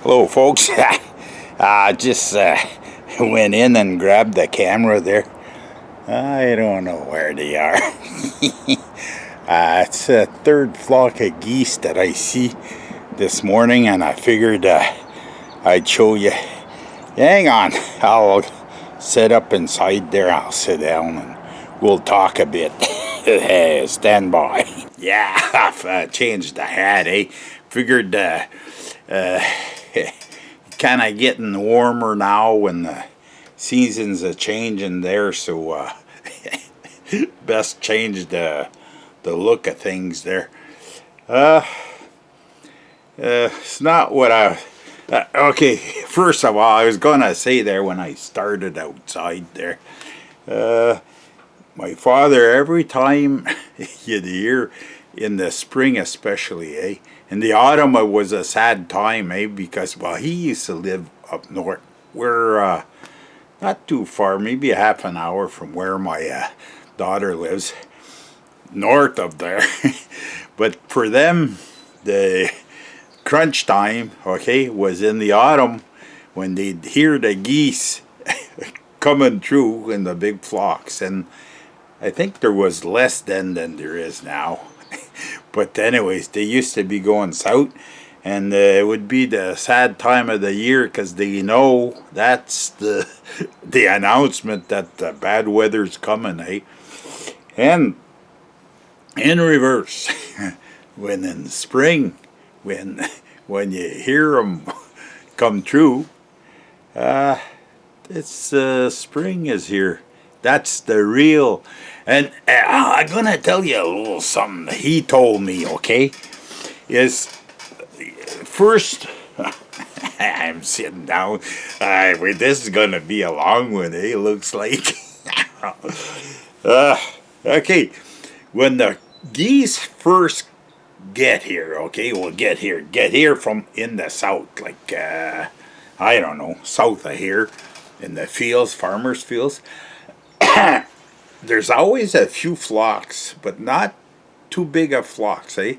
Hello, folks. Just went in and grabbed the camera there. I don't know where they are. It's a third flock of geese that I see this morning, and I figured I'd show you. Hang on, I'll sit up inside there. I'll sit down and we'll talk a bit. Stand by. Yeah, I've changed the hat, eh? Figured kind of getting warmer now and the seasons are changing there, so best change the look of things there. It's not what I. Okay, first of all, I was gonna say there when I started outside there. My father, every time you'd hear in the spring, especially, eh? In the autumn, it was a sad time, eh? Because, well, he used to live up north. We're not too far, maybe a half an hour from where my daughter lives, north of there. But for them, the crunch time, okay, was in the autumn when they'd hear the geese coming through in the big flocks. And I think there was less then than there is now. But anyways, they used to be going south, and it would be the sad time of the year because they know that's the announcement that the bad weather's coming, eh? And in reverse, when in spring, when you hear them come true, it's spring is here. That's the real. And I'm gonna tell you a little something he told me. Okay, is first. I'm sitting down. Wait, this is gonna be a long one. Eh? Looks like. Okay, when the geese first get here, okay, well, get here from in the south, like I don't know, south of here, in the fields, farmers' fields. There's always a few flocks, but not too big of flocks, eh?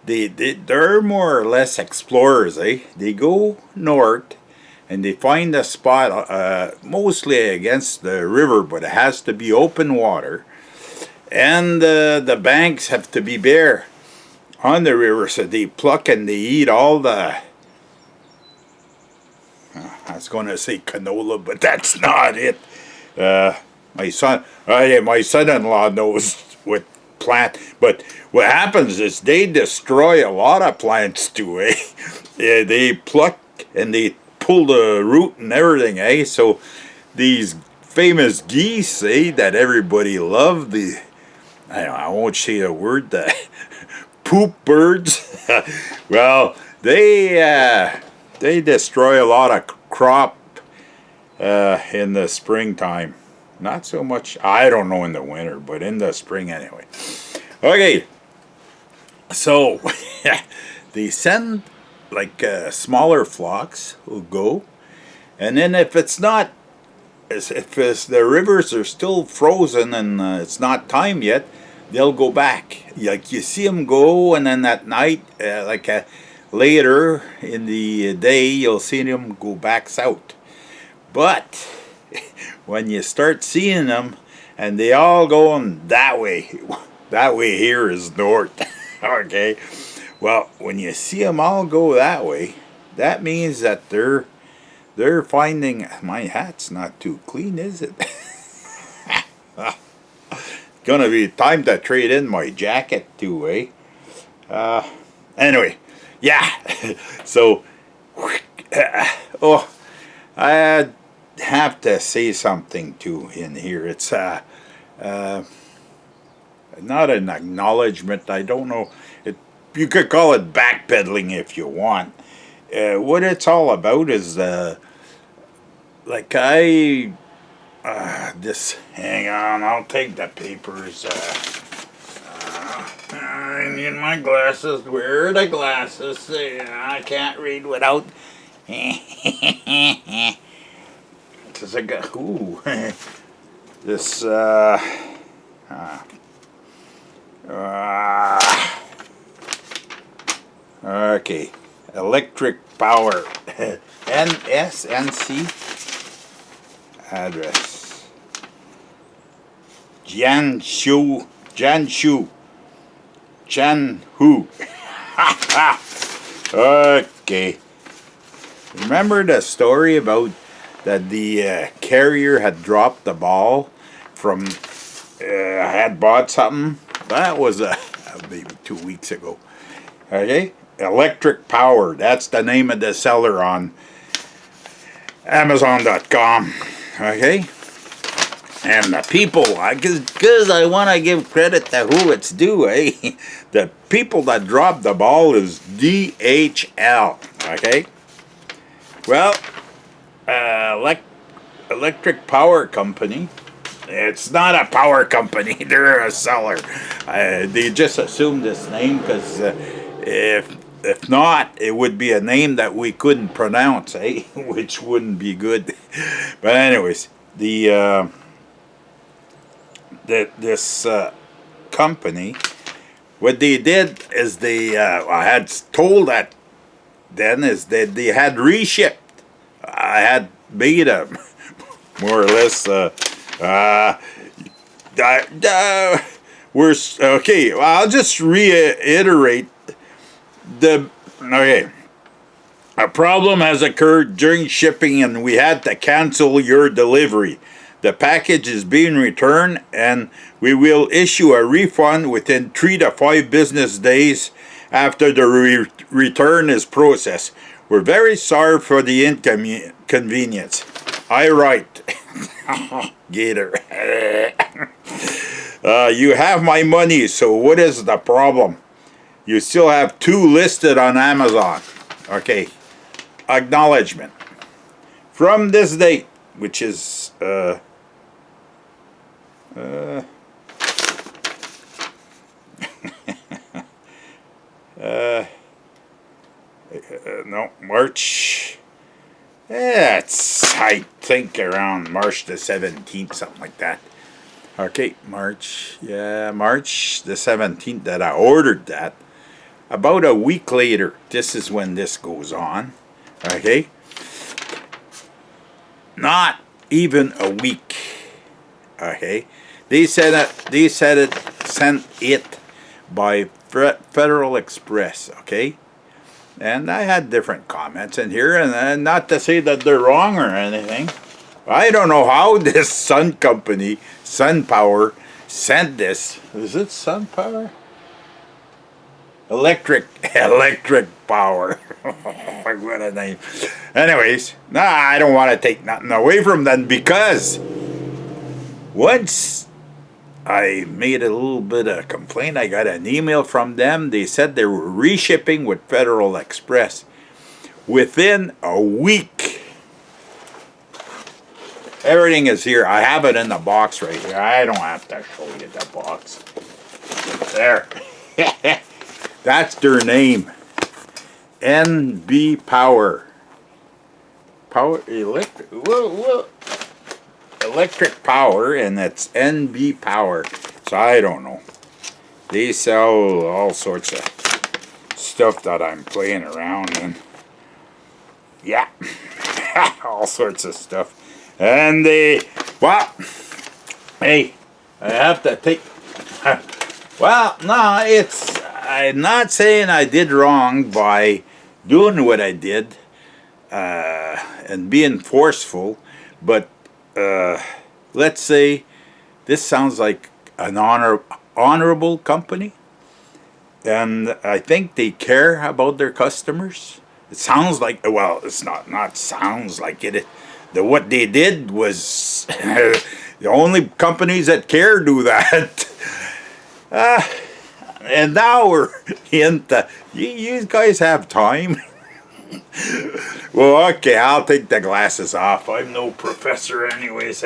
They're more or less explorers, eh? They go north and they find a spot, mostly against the river, but it has to be open water. And the banks have to be bare on the river, so they pluck and they eat all the. I was going to say canola, but that's not it. My son-in-law knows what plant, but what happens is they destroy a lot of plants too, eh? They pluck and they pull the root and everything, eh? So these famous geese, eh, that everybody loved, I won't say the word, the poop birds. Well, they destroy a lot of crop in the springtime. Not so much, I don't know in the winter, but in the spring anyway. Okay, so they send like smaller flocks who go, and then if it's not, if the rivers are still frozen and it's not time yet, they'll go back. Like you see them go, and then at night, later in the day, you'll see them go back south. But when you start seeing them, and they all going that way here is north. Okay, well, when you see them all go that way, that means that they're finding. My hat's not too clean, is it? Gonna be time to trade in my jacket too, eh? Anyway, yeah. So, oh, I have to say something too in here. It's not an acknowledgement. I don't know. You could call it backpedaling if you want. What it's all about is like this. Hang on, I'll take the papers. I need my glasses. Where are the glasses? I can't read without. Cause I got this okay. Electric Power. NSNC address. Jianshu. Chanhu. Okay. Remember the story about that the carrier had dropped the ball from had bought something? That was maybe 2 weeks ago. Okay? Electric Power. That's the name of the seller on Amazon.com. Okay? And the people, because I want to give credit to who it's due, eh? The people that dropped the ball is DHL. Okay? Well, Electric Power Company. It's not a power company. They're a seller. They just assumed this name because if not, it would be a name that we couldn't pronounce, eh? Which wouldn't be good. But anyways, this company, what they did is I had told that then is that they had reshipped. I had made a more or less. We're okay. Well, I'll just reiterate okay. A problem has occurred during shipping, and we had to cancel your delivery. The package is being returned, and we will issue a refund within 3 to 5 business days after the return is processed. We're very sorry for the inconvenience. I write. Gator. You have my money, so what is the problem? You still have 2 listed on Amazon. Okay. Acknowledgement. From this date, which is no, March. It's, I think, around March the 17th, something like that. Okay, March the 17th that I ordered that. About a week later, this is when this goes on. Okay? Not even a week. Okay? They sent it by Federal Express, okay? And I had different comments in here, and not to say that they're wrong or anything. I don't know how this Sun Company, SunPower, sent this. Is it SunPower? Electric Power. What a name. Anyways, I don't want to take nothing away from them, because once I made a little bit of complaint, I got an email from them. They said they were reshipping with Federal Express. Within a week, everything is here. I have it in the box right here. I don't have to show you the box. There. That's their name. NB Power. Electric Power, and it's NB Power. So I don't know. They sell all sorts of stuff that I'm playing around in. Yeah. All sorts of stuff. And well, hey, I have to take, well, no, I'm not saying I did wrong by doing what I did and being forceful, but let's say this sounds like an honorable company, and I think they care about their customers. It sounds like, well, it's not sounds like it. What they did was the only companies that care do that. And now we're into, you guys have time? Well, okay, I'll take the glasses off. I'm no professor anyways.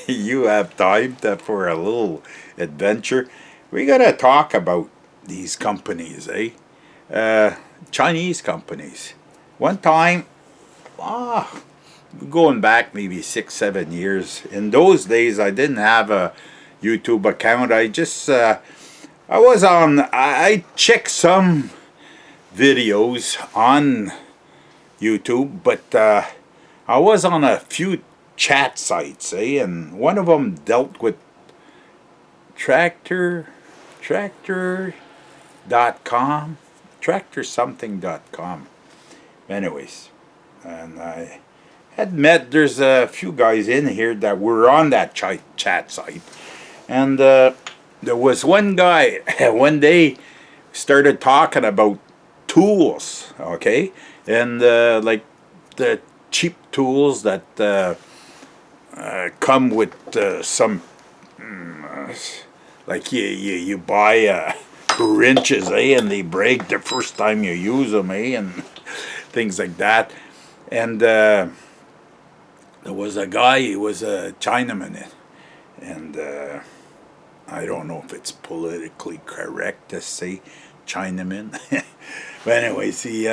You have time for a little adventure. We gotta talk about these companies, eh? Chinese companies. One time, going back maybe 6-7 years. In those days, I didn't have a YouTube account. I just I checked some videos on YouTube, but I was on a few chat sites, and one of them dealt with tractor.com, tractorsomething.com. Anyways, and I had met, there's a few guys in here that were on that chat site, and there was one guy, one day, started talking about tools, okay, and like the cheap tools that come with some, like you buy wrenches, and they break the first time you use them, and things like that. And there was a guy, he was a Chinaman, and I don't know if it's politically correct to say Chinaman. But anyways, he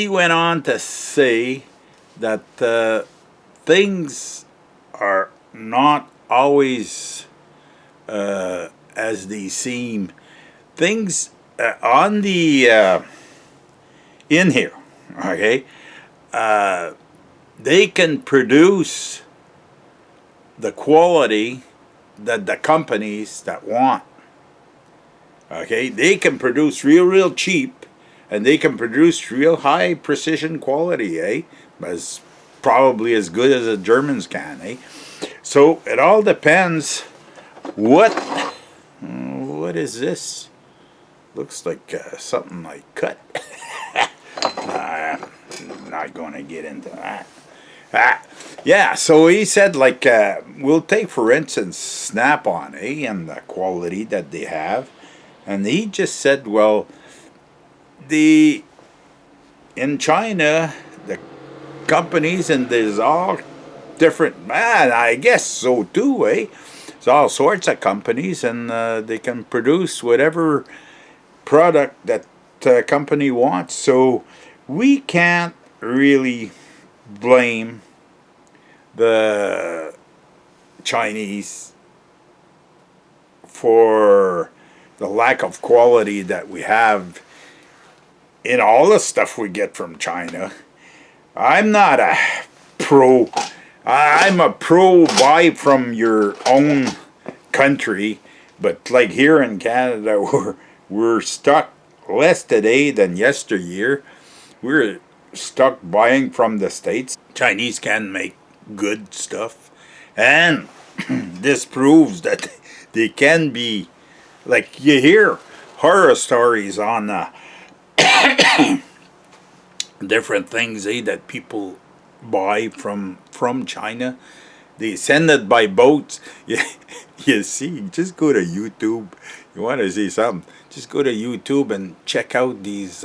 went on to say that things are not always as they seem. Things on the in here, okay, they can produce the quality that the companies that want. Okay, they can produce real cheap, and they can produce real high precision quality, as probably as good as the Germans can, So it all depends. What is this? Looks like something I cut. I'm not going to get into that. Yeah, so he said, like, we'll take, for instance, Snap-on, and the quality that they have. And he just said, well, in China, the companies, and there's all different, man, I guess so too, There's all sorts of companies, and they can produce whatever product that company wants. So we can't really blame the Chinese for the lack of quality that we have in all the stuff we get from China. I'm not a pro. I'm a pro buy from your own country, but like here in Canada, we're stuck less today than yesteryear. We're stuck buying from the States. Chinese can make good stuff, and this proves that they can be, like, you hear horror stories on different things that people buy from China. They send it by boats. You see, just go to YouTube. You want to see something, just go to YouTube and check out these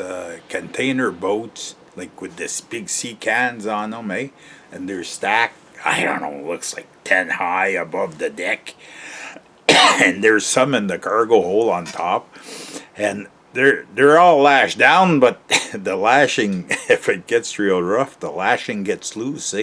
container boats, like with this big sea cans on them, and they're stacked, I don't know, looks like 10 high above the deck. And there's some in the cargo hole on top, and they're all lashed down, but the lashing, if it gets real rough, the lashing gets loose,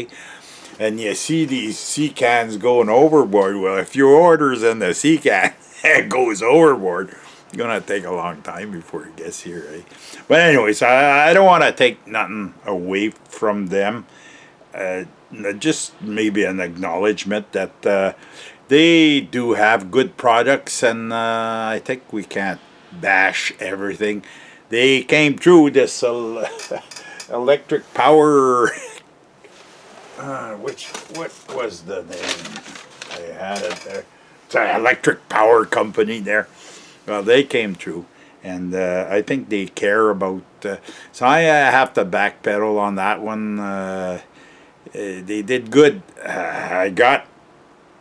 and you see these sea cans going overboard. Well, if your order's in the sea can, it goes overboard, it's gonna take a long time before it gets here, But anyways, I don't want to take nothing away from them. Just maybe an acknowledgement that they do have good products, and I think we can't bash everything. They came through this electric power. What was the name? I had it there. It's an electric power company there. Well, they came through, and I think they care about. So I have to backpedal on that one. They did good. I got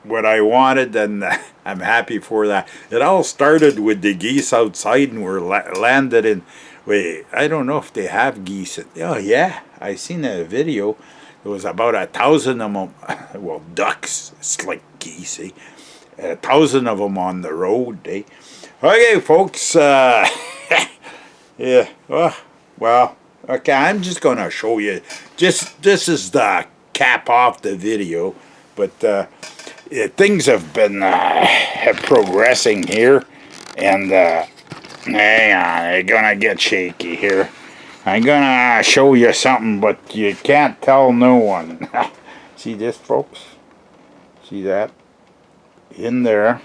what I wanted, and I'm happy for that. It all started with the geese outside, and we're landed in. Wait, I don't know if they have geese. Oh yeah, I seen a video. There was about 1,000 of them. Well, ducks. It's like geese. 1,000 of them on the road. Okay, folks. Yeah. Well. Okay, I'm just gonna show you. This is the cap off the video, but things have been progressing here, and hang on, they're gonna get shaky here. I'm gonna show you something, but you can't tell no one. See this, folks? See that? In there,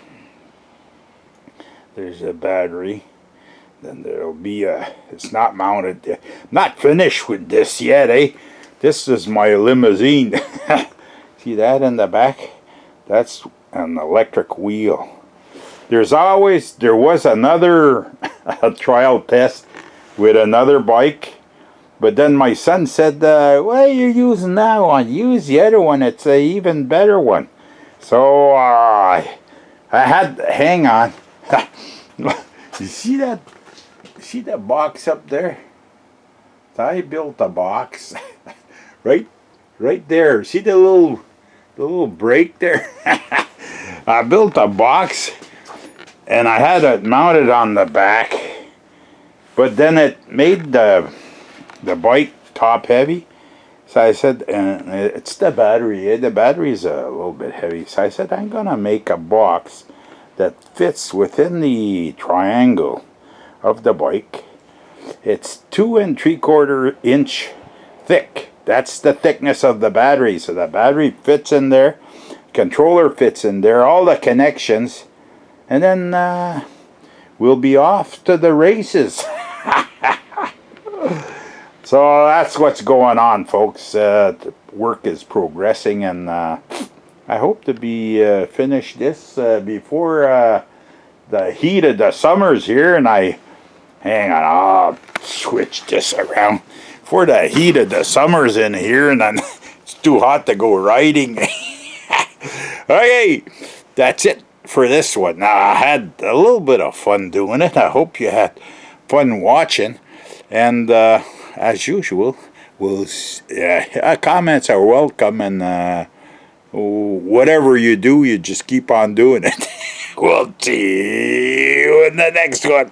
there's a battery. Then there'll be a, it's not mounted, not finished with this yet, eh? This is my limousine. See that in the back? That's an electric wheel. There was another trial test with another bike, but then my son said, why are you using that one? Use the other one, it's an even better one. So I had, hang on. You see that? See that box up there? I built a box right there. See the little break there? I built a box and I had it mounted on the back, but then it made the bike top heavy. So I said, it's the battery. The battery's a little bit heavy. So I said, I'm gonna make a box that fits within the triangle of the bike. It's 2 3/4 inch thick. That's the thickness of the battery. So the battery fits in there, controller fits in there, all the connections, and then we'll be off to the races. So that's what's going on, folks. The work is progressing, and I hope to be finished this before the heat of the summers here. And hang on, I'll switch this around. For the heat of the summers in here, and then it's too hot to go riding. Okay, that's it for this one. Now, I had a little bit of fun doing it. I hope you had fun watching. And as usual, comments are welcome, and whatever you do, you just keep on doing it. We'll see you in the next one.